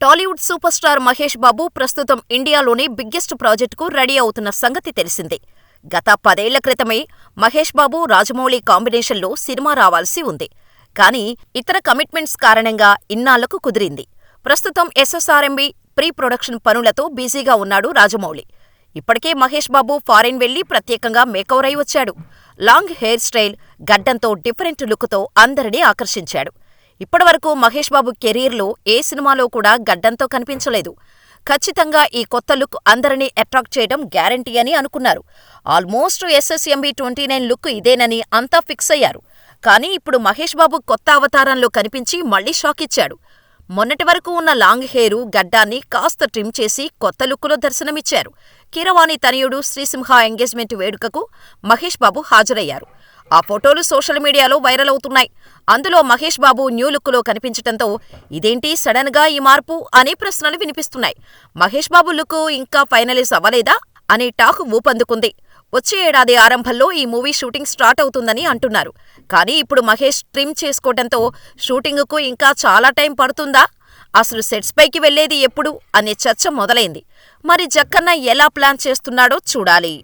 Tollywood super star Mahesh Babu ప్రస్తుతం ఇండియాలోని biggest ప్రాజెక్టుకు రెడీ అవుతున్న సంగతి తెలిసిందే. గత 10 ఏళ్ల క్రితమే మహేష్ బాబు, రాజమౌళి కాంబినేషన్లో సినిమా రావాల్సి ఉంది. కానీ ఇతర కమిట్మెంట్స్ కారణంగా ఇన్నాళ్లకు కుదిరింది. ప్రస్తుతం ఎస్ఎస్ఆర్ఎంబి ప్రీ ప్రొడక్షన్ పనులతో బిజీగా ఉన్నాడు రాజమౌళి. ఇప్పటికే మహేష్ బాబు ఫారిన్ వెళ్లి ప్రత్యేకంగా మేకవర్ అయి వచ్చాడు. లాంగ్ హెయిర్ స్టైల్, గడ్డంతో డిఫరెంట్ లుక్తో అందరినీ ఆకర్షించాడు. ఇప్పటివరకు మహేష్ బాబు కెరీర్లో ఏ సినిమాలో కూడా గడ్డంతో కనిపించలేదు. ఖచ్చితంగా ఈ కొత్త లుక్ అందరినీ అట్రాక్ట్ చేయడం గ్యారంటీ అని అనుకున్నారు. ఆల్మోస్ట్ ఎస్ఎస్ఎంబి 29 లుక్ ఇదేనని అంతా ఫిక్స్ అయ్యారు. కానీ ఇప్పుడు మహేష్ బాబు కొత్త అవతారంలో కనిపించి మళ్లీ షాక్ ఇచ్చాడు. మొన్నటి వరకు ఉన్న లాంగ్ హెయిర్, గడ్డాన్ని కాస్త ట్రిమ్ చేసి కొత్త లుక్కులో దర్శనమిచ్చారు. కీరవాణి తనయుడు శ్రీసింహ ఎంగేజ్మెంట్ వేడుకకు మహేష్ బాబు హాజరయ్యారు. ఆ ఫోటోలు సోషల్ మీడియాలో వైరల్ అవుతున్నాయి. అందులో మహేష్ బాబు న్యూ లుక్లో కనిపించటంతో ఇదేంటి సడన్ గా ఈ మార్పు అనే ప్రశ్నలు వినిపిస్తున్నాయి. మహేష్ బాబు లుక్ ఇంకా ఫైనలైజ్ అవ్వలేదా అనే టాక్ ఊపందుకుంది. వచ్చే ఏడాది ఆరంభంలో ఈ మూవీ షూటింగ్ స్టార్ట్ అవుతుందని అంటున్నారు. కానీ ఇప్పుడు మహేష్ ట్రిమ్ చేసుకోవడంతో షూటింగుకు ఇంకా చాలా టైం పడుతుందా, అసలు సెట్స్ పైకి వెళ్లేది ఎప్పుడు అనే చర్చ మొదలైంది. మరి జక్కన్న ఎలా ప్లాన్ చేస్తున్నాడో చూడాలి.